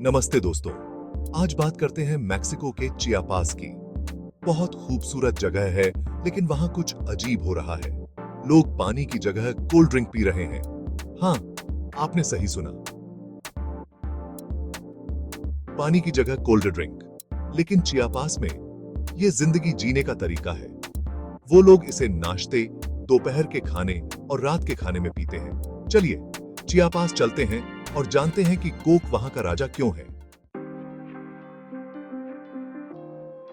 नमस्ते दोस्तों। आज बात करते हैं मैक्सिको के चियापास की। बहुत खूबसूरत जगह है, लेकिन वहां कुछ अजीब हो रहा है। लोग पानी की जगह कोल्ड ड्रिंक पी रहे हैं। हाँ, आपने सही सुना, पानी की जगह कोल्ड ड्रिंक। लेकिन चियापास में यह जिंदगी जीने का तरीका है। वो लोग इसे नाश्ते, दोपहर के खाने और रात के खाने में पीते हैं। चलिए चियापास चलते हैं और जानते हैं कि कोक वहां का राजा क्यों है।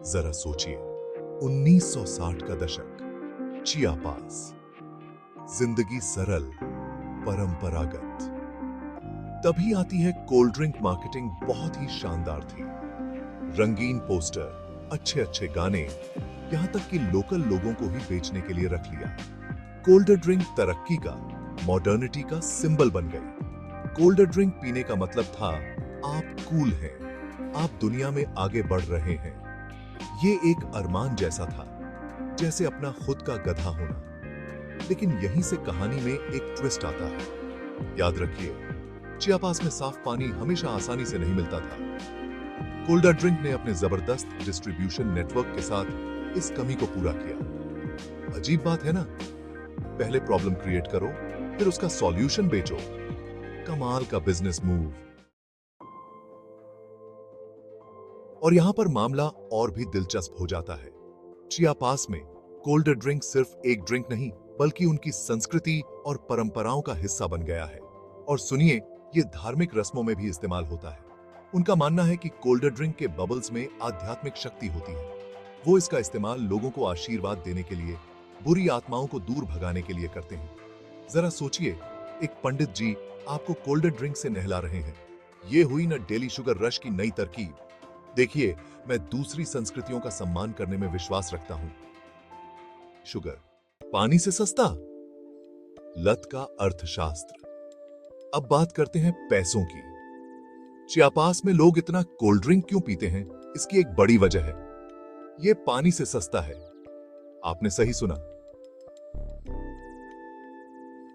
जरा सोचिए, 1960 का दशक, चियापास। जिंदगी सरल, परंपरागत। तभी आती है कोल्ड ड्रिंक मार्केटिंग बहुत ही शानदार थी। रंगीन पोस्टर, अच्छे अच्छे गाने, यहां तक कि लोकल लोगों को ही बेचने के लिए रख लिया। कोल्ड ड्रिंक तरक्की का, मॉडर्निटी का सिंबल बन गई। कोल्ड ड्रिंक पीने का मतलब था आप कूल हैं, आप दुनिया में आगे बढ़ रहे हैं। ये एक अरमान जैसा था, जैसे अपना खुद का गधा होना। लेकिन यहीं से कहानी में एक ट्विस्ट आता है। याद रखिए, चियापास में साफ पानी हमेशा आसानी से नहीं मिलता था। कोल्ड ड्रिंक ने अपने जबरदस्त डिस्ट्रीब्यूशन नेटवर्क के साथ इस कमी को पूरा किया। अजीब बात है ना, पहले प्रॉब्लम क्रिएट करो, फिर उसका सॉल्यूशन बेचो। कमाल का बिजनेस मूव। और यहां पर मामला और भी दिलचस्प हो जाता है। चियापास में कोल्ड ड्रिंक सिर्फ एक ड्रिंक नहीं, बल्कि उनकी संस्कृति और परंपराओं का हिस्सा बन गया है। और सुनिए, यह धार्मिक रस्मों में भी इस्तेमाल होता है। उनका मानना है कि कोल्ड ड्रिंक के बबल्स में आध्यात्मिक शक्ति होती है। वो इसका इस्तेमाल लोगों को आशीर्वाद देने के लिए, बुरी आत्माओं को दूर भगाने के लिए करते हैं। जरा सोचिए, एक पंडित जी आपको कोल्ड ड्रिंक से नहला रहे हैं। ये हुई ना डेली शुगर रश की नई तरकीब। देखिए, मैं दूसरी संस्कृतियों का सम्मान करने में विश्वास रखता हूं। शुगर पानी से सस्ता, लत का अर्थशास्त्र। अब बात करते हैं पैसों की। चियापास में लोग इतना कोल्ड ड्रिंक क्यों पीते हैं? इसकी एक बड़ी वजह है, यह पानी से सस्ता है। आपने सही सुना,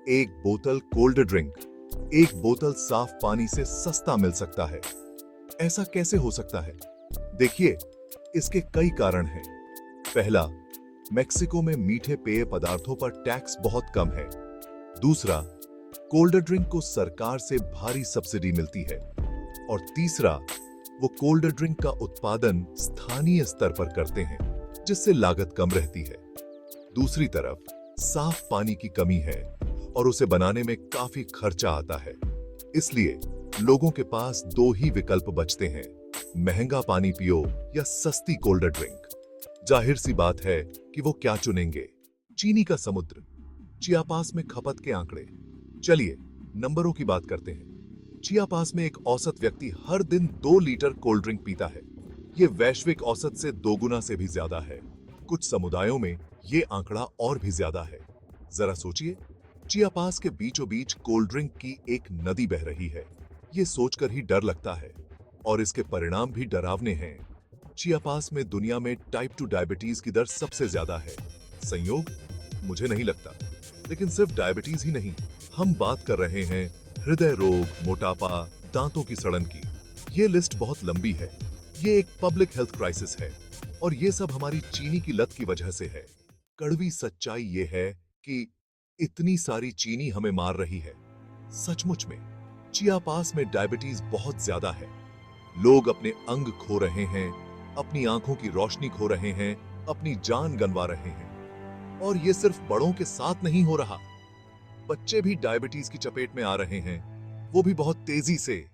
एक बोतल कोल्ड ड्रिंक एक बोतल साफ पानी से सस्ता मिल सकता है। ऐसा कैसे हो सकता है? देखिए, इसके कई कारण हैं। पहला, मेक्सिको में मीठे पेय पदार्थों पर टैक्स बहुत कम है। दूसरा, कोल्ड ड्रिंक को सरकार से भारी सब्सिडी मिलती है। और तीसरा, वो कोल्ड ड्रिंक का उत्पादन स्थानीय स्तर पर करते हैं, जिससे लागत कम रहती है। दूसरी तरफ साफ पानी की कमी है और उसे बनाने में काफी खर्चा आता है। इसलिए लोगों के पास दो ही विकल्प बचते हैं, महंगा पानी पियो या सस्ती कोल्ड ड्रिंक। जाहिर सी बात है कि वो क्या चुनेंगे। चीनी का समुद्र, चियापास में खपत के आंकड़े। चलिए नंबरों की बात करते हैं। चियापास में एक औसत व्यक्ति हर दिन 2 लीटर कोल्ड ड्रिंक पीता है। यह वैश्विक औसत से 2 गुना से भी ज्यादा है। कुछ समुदायों में यह आंकड़ा और भी ज्यादा है। जरा सोचिए, चियापास के बीचों बीच कोल्ड ड्रिंक की एक नदी बह रही है। ये सोचकर ही डर लगता है, और इसके परिणाम भी डरावने हैं। चियापास में दुनिया में टाइप 2 डायबिटीज की दर सबसे ज्यादा है। संयोग? मुझे नहीं लगता। लेकिन सिर्फ डायबिटीज ही नहीं, हम बात कर रहे हैं हृदय रोग, मोटापा, दांतों की सड़न की। ये लिस्ट बहुत लंबी है। ये एक पब्लिक हेल्थ क्राइसिस है, और ये सब हमारी चीनी की लत की वजह से है। कड़वी सच्चाई ये है कि इतनी सारी चीनी हमें मार रही है। सचमुच में चियापास में डायबिटीज बहुत ज्यादा है। लोग अपने अंग खो रहे हैं, अपनी आंखों की रोशनी खो रहे हैं, अपनी जान गंवा रहे हैं। और ये सिर्फ बड़ों के साथ नहीं हो रहा, बच्चे भी डायबिटीज की चपेट में आ रहे हैं, वो भी बहुत तेजी से।